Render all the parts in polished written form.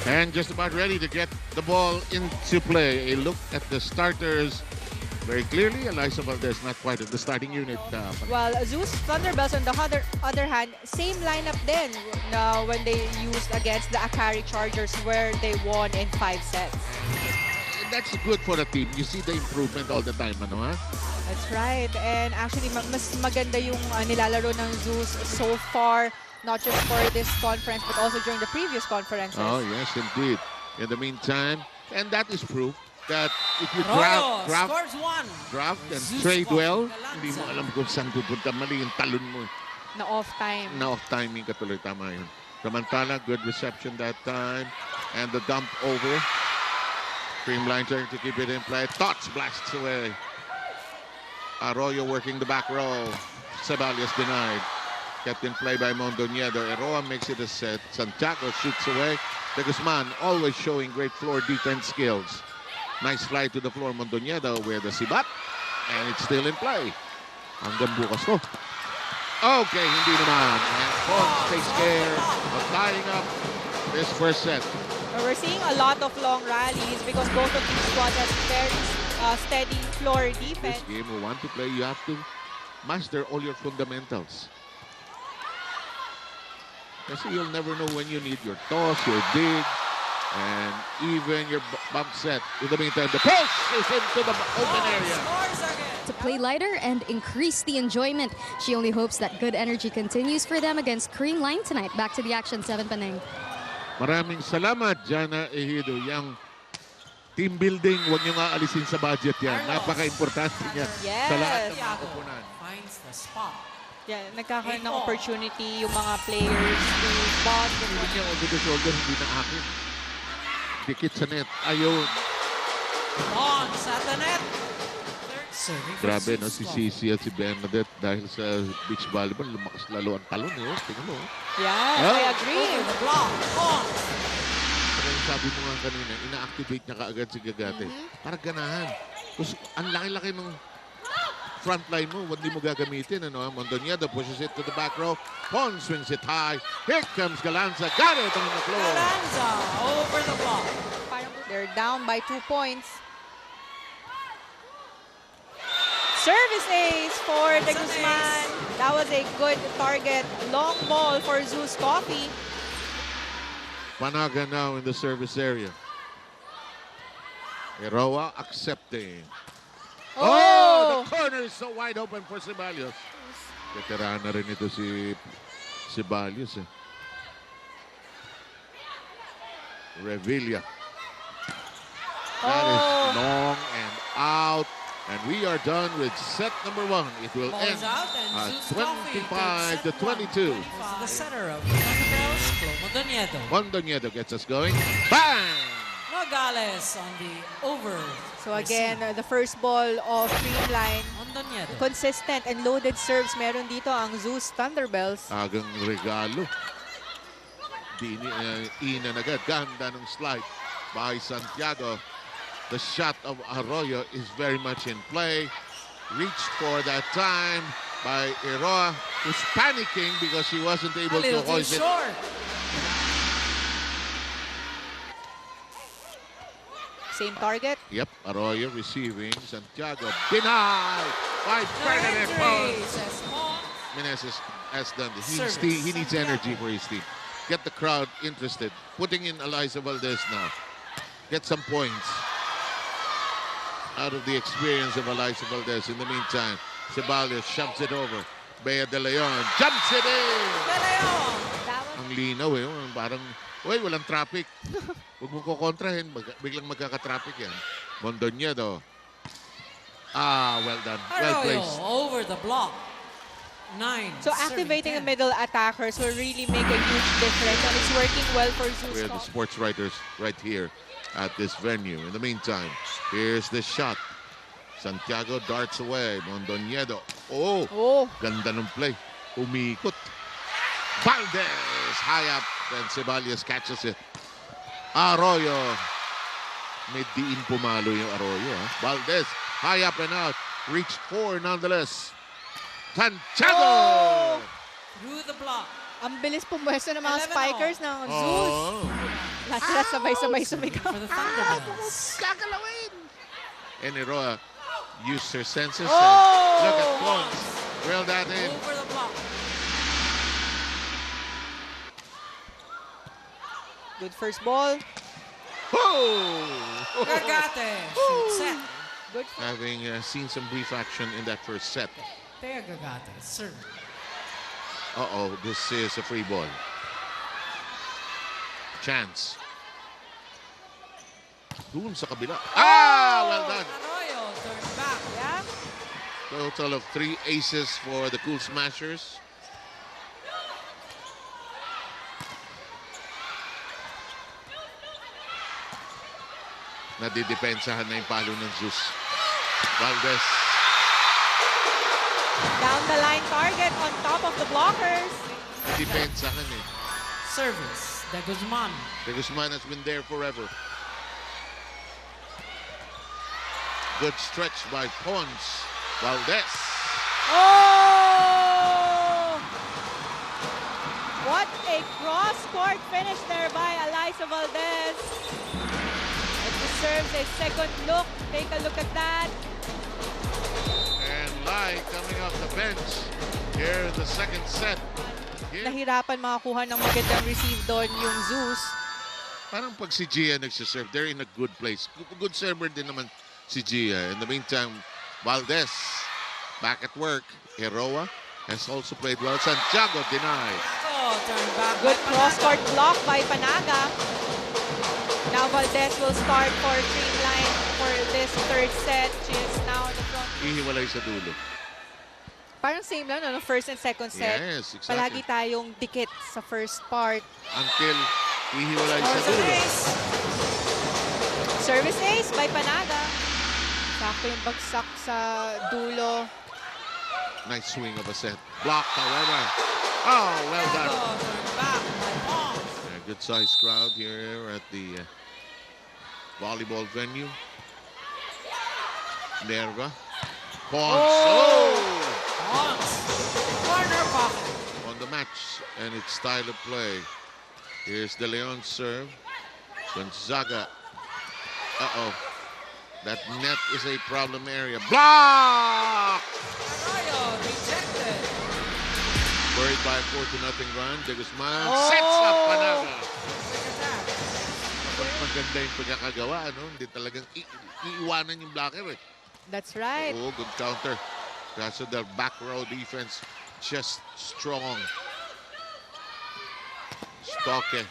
And just about ready to get the ball into play. A look at the starters very clearly. Eliza Valdez not quite at the starting unit. Well, ZUS Thunderbelles on the other hand, same lineup then when they used against the Akari Chargers where they won in 5 sets. That's good for the team. You see the improvement all the time, ano ha? That's right. And actually, mas maganda yung nilalaro ng ZUS so far, not just for this conference, but also during the previous conferences. Oh, yes, indeed. In the meantime, and that is proof that if you draft and trade well, hindi mo alam kung saan pupunta. Mali yung talon mo. Na off time. Na off timing ka tuloy. Tama yun. Samantala, good reception that time. And the dump over. Creamline trying to keep it in play. Tots blasts away. Arroyo working the back row. Ceballos denied. Kept in play by Mondoñedo. Eroa makes it a set. Santiago shoots away. De Guzman always showing great floor defense skills. Nice fly to the floor. Mondoñedo with the sibat. And it's still in play. Hanggang bukas to. Okay, hindi naman. And Pons takes care of tying up this first set. We're seeing a lot of long rallies because both of these squads have very steady floor defense. This game, we want to play, you have to master all your fundamentals. Kasi you'll never know when you need your toss, your dig, and even your bump set. In the meantime, the post is into the open area. To play lighter and increase the enjoyment. She only hopes that good energy continues for them against Creamline tonight. Back to the action, 7 Panay. Maraming salamat, Jana Ejido. Yang team building, huwag nyo nga alisin sa budget yan. Napaka-importante niya sa lahat ng mga kupunan. Finds the spot. Yeah, nagkakaroon ng opportunity yung mga players to bond. Hindi niya over the shoulder, hindi na akin. Dikit sa net. Ayun. On sa the net. Grabe, no? Si Cici at si Bernadette dahil sa beach volleyball, lumakas lalo ang talon. Tingnan mo. Yeah, I agree. Over the block. On. Pero sabi mo nga kanina, ina-activate niya kaagad si Gagate. Para ganahan. Tapos, ang laki-laki ng front line mo, hindi mo gagamitin. Ano? Mondoñedo pushes it to the back row. Pons swings it high. Here comes Galanza. Got it on the floor. Galanza over the block. They're down by 2 points. Service ace for De Guzman. That was a good target. Long ball for ZUS Coffee. Panaga now in the service area. Eroa accepting. Oh! The corner is so wide open for Ceballos. Veteran na rin ito si Ceballos. Revilla. That is long and out. And we are done with set number 1. It will end at 25 to 22. The center of the Thunderbelles, Mondoñedo. Mondoñedo gets us going. Bang! Nogales on the over. So again, the first ball of Creamline. Mondoñedo. Consistent and loaded serves meron dito ang ZUS Thunderbelles. Agang regalo. Inan agad. Ganda ng slide by Santiago. The shot of Arroyo is very much in play. Reached for that time by Eroa, who's panicking because she wasn't able to hoist it. Short. Same target. Yep, Arroyo receiving. Santiago denied by Ferdinand Pons. Meneses has done this. He needs energy for his team. Get the crowd interested. Putting in Eliza Valdez now. Get some points out of the experience of Eliza Valdez. In the meantime, Ceballos shoves it over. Bea De Leon jumps it in! De Leon! Ang linaw eh. Parang, walang traffic. Huwag mo kukontrahin. Biglang magkaka-traffic yan. Mondoñedo. Well done. Well placed. Over the block. 9. So activating the middle attackers will really make a huge difference. And it's working well for ZUS. We're the sports writers right here at this venue. In the meantime, here's the shot. Santiago darts away. Mondoñedo. Ganda ng play. Umikot. Valdez high up. And Ceballos catches it. Arroyo. May diin pumalo yung Arroyo. Valdez high up and out. Reached 4 nonetheless. Santiago! Through the block. Ang bilis pumwesto ng mga spikers ng ZUS. sila sabay-sabay sumigaw. For the Thunderbelles. Gagalawin! And Eroa used her senses. Oh! And look at Pons. Drill that in. Over the block. Good first ball. Oh! Gagate. Shoot set. Good. Having seen some brief action in that first set. There, Gagate. Serve. Uh-oh, this is a free ball. Chance. Doon sa kabila. Ah! Well done. Arroyo. Turn back. Yeah. Total of 3 aces for the Cool Smashers. Nadidepensahan na yung palo ng ZUS. Valdez. Down the line target on top of the blockers. Nadidepensahan eh. Service. De Guzman. De Guzman has been there forever. Good stretch by Pons. Valdez. Oh! What a cross-court finish there by Eliza Valdez. It deserves a second look. Take a look at that. And Lai coming off the bench. Here in the second set. Here. Nahirapan makakuha ng magandang receive doon yung ZUS. Parang pag si Gia nagsiserve, they're in a good place. Good server din naman si Gia. In the meantime, Valdez back at work. Eroa has also played well. Santiago denied. Oh, turn back. Good by cross-court block by Panaga. Now Valdez will start for Creamline for this third set. She is now in the front. Ihiwalay sa dulo. Parang same lang, no? First and second set. Yes, exactly. Palagi tayong dikit sa first part. Until ihiwalay sa Service dulo. ace. Service ace by Panaga. Sakto yung bagsak sa dulo. Nice swing of a set. Blocked, however. Oh, well done. Oh, turn back by Pons. A good sized crowd here at the volleyball venue. Nerva. Pons. Oh! Pons. Corner pocket. On the match and its style of play. Here's De Leon serve. Gonzaga. Uh-oh. That net is a problem area. Block! Arroyo rejected. Buried by a 4-0 run. De Guzman Oh! sets up Panaga. Quick attack. Maganda yung pagkakagawa, ano? Hindi talagang iiwanan yung blocker eh. That's right. Oh, good counter. Kaso their back row defense just strong. Stoke.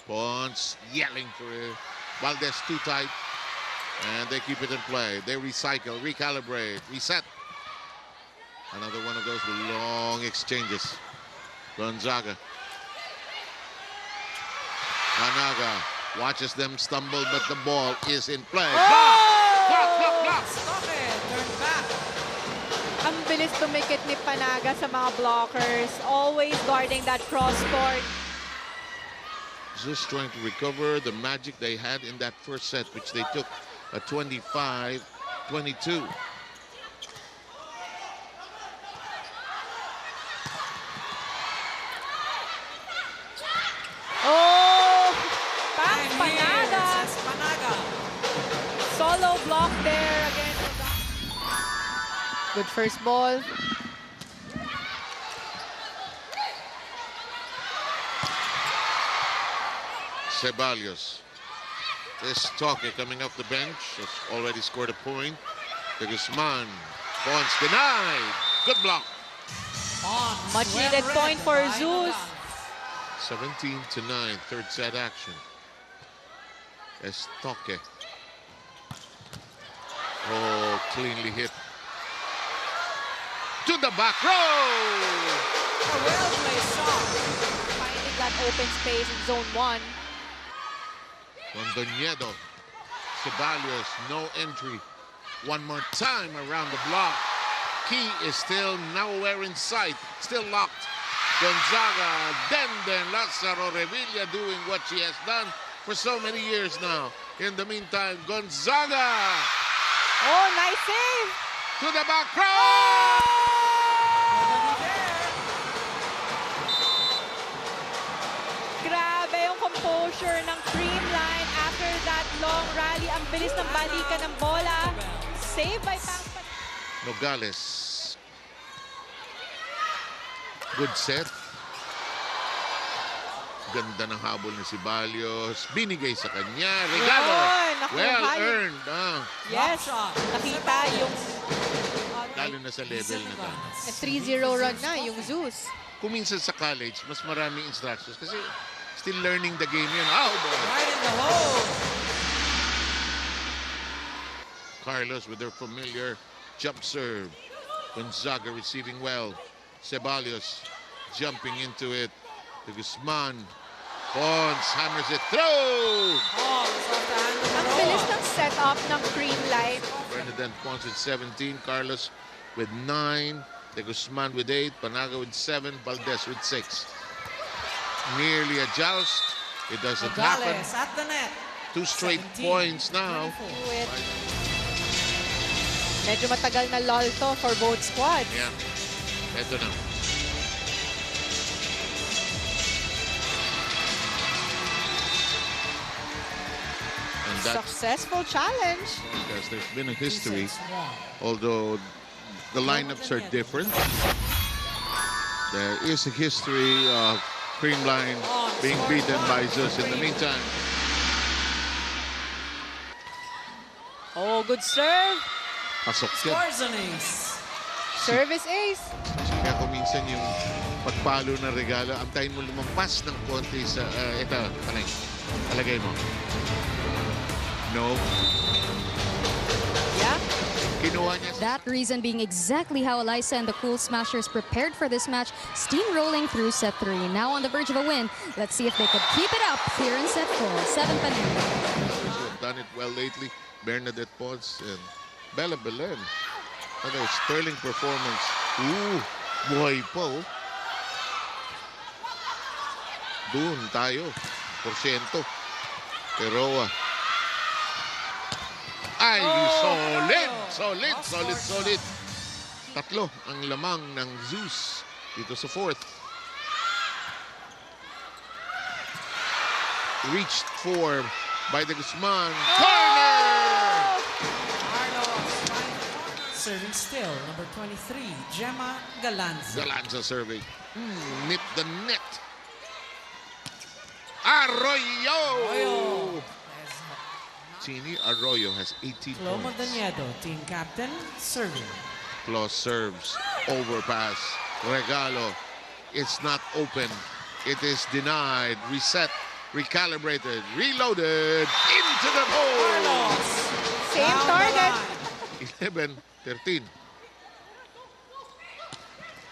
Pons yelling for it. Valdez too tight. And they keep it in play. They recycle, recalibrate, reset. Another one of those long exchanges. Gonzaga. Panaga watches them stumble, but the ball is in play. Block! Block, block, block! Stop it. Turn back. Ang bilis tumikit ni Panaga sa mga blockers. Always guarding that cross-court. Just trying to recover the magic they had in that first set, which they took a 25-22. Oh! Pang And Panaga. here's Panaga. Solo block there again. Good first ball. Ceballos. This Toque coming off the bench has already scored a point. De Guzman. Pons denied. Good block. Pons. Much well needed read point for by ZUS. Nogales. 17-9, third set action. Estoque. Oh, cleanly hit. To the back row. A well-placed shot. Finding that open space in zone 1. Mondoñedo. Ceballos, no entry. One more time around the block. Key is still nowhere in sight. Still locked. Gonzaga, then Lazaro Revilla doing what she has done for so many years now. In the meantime, Gonzaga Oh, nice save. to the back row. Grabe yung composure ng ng Creamline after that long rally. Ang bilis ng balikan ng bola. Save by Pampa. Nogales. Good set. Ganda ng habol ni si Balios. Binigay sa kanya. Regalo. Yun, nakuha Well yun. earned. Yes, nakita yung Lalo na sa level na to. 3-0 run na yung ZUS. Kung minsan sa college, mas maraming instructions kasi still learning the game yun. Oh, boy. Right in the hole. Carlos with their familiar jump serve. Gonzaga receiving well. Ceballos jumping into it. To Guzman. Pons hammers it through. Pons off the hand of Ang bilis ng setup ng Creamline. Bernadette Pons with 17. Carlos with 9. De Guzman with 8. Panaga with 7. Valdez with 6. Nearly a joust. It doesn't happen. Nogales at the net. 2 straight 17, points now. 24. With medyo matagal na lull to for both squads. Yeah. Ito na. And that's Successful challenge. because there's been a history, 2-6-1. although the lineups are different. There is a history of Creamline being beaten by ZUS in the meantime. Oh, good serve. Pasok yan. Scores an ace. Service ace. Kaya kung minsan yung pagpalo ng regalo, antayin mo lumampas ng konti sa, ito, panay. Talagay mo. No. Yeah. Kinuha niya. That reason being exactly how Eliza and the Cool Smashers prepared for this match, steamrolling through set 3. Now on the verge of a win. Let's see if they could keep it up here in set 4. 7 pa rin. Who have done it well lately. Bernadette Pons and Bella Belen. Another sterling performance. Ooh, buhay pa oh. Doon tayo. Porsyento. Peroa. Ay, solid! Solid, solid, solid. Tatlo ang lamang ng ZUS dito sa fourth. Reached for by the Guzman. Corner! Serving still, number 23, Gemma Galanza. Galanza serving. Nip the net. Arroyo! Chini Arroyo has 18 Lomo points. Daniedo, team captain, serving. Plus serves. Overpass. Regalo. It's not open. It is denied. Reset. Recalibrated. Reloaded. Into the hole. Carlos. Same Down the target. line. 11-13.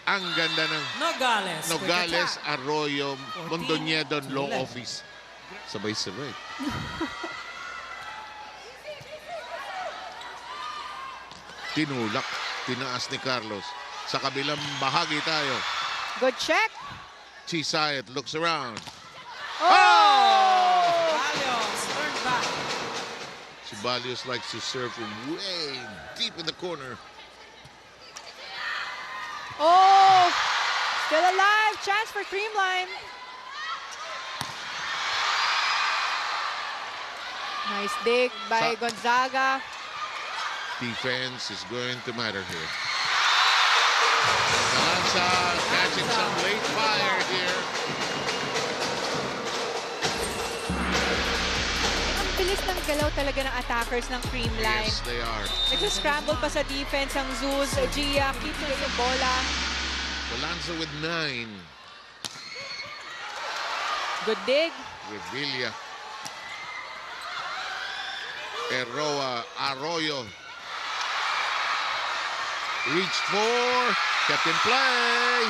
Ang ganda ng Nogales. quick Nogales, attack. Arroyo, 14 Mondoñedo, to Law 11. Office. Sabay-sabay. Tinulak. Tinaas ni Carlos. Sa kabilang bahagi tayo. Good check. Chisayat looks around. Oh! Balios, turn back. Ceballos likes to serve from way deep in the corner. Oh! Still alive. Chance for Creamline. Nice dig by Gonzaga. Defense is going to matter here. Galanza catching some late fire here. Ang bilis ng galaw talaga ng attackers ng Creamline. Yes, they are. Nag-scramble pa sa defense ang ZUS. Gia, keep yung bola. Galanza with 9. Good dig. Revilla. Peroa, Arroyo. Reached for, kept in play.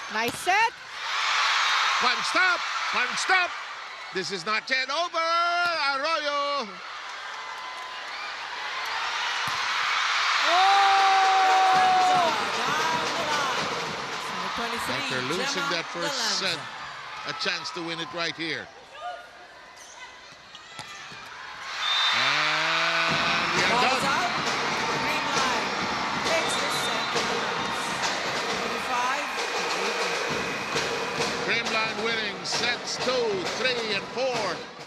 Nice set. Punch stop, punch stop. This is not yet over. Arroyo. Oh! Down the line. Number 23, After losing Gemma that first Galanza. set, a chance to win it right here. And we are Balls done. out. Creamline takes this set to the house. 35-18. Creamline winning sets 2, 3, 3 and 4.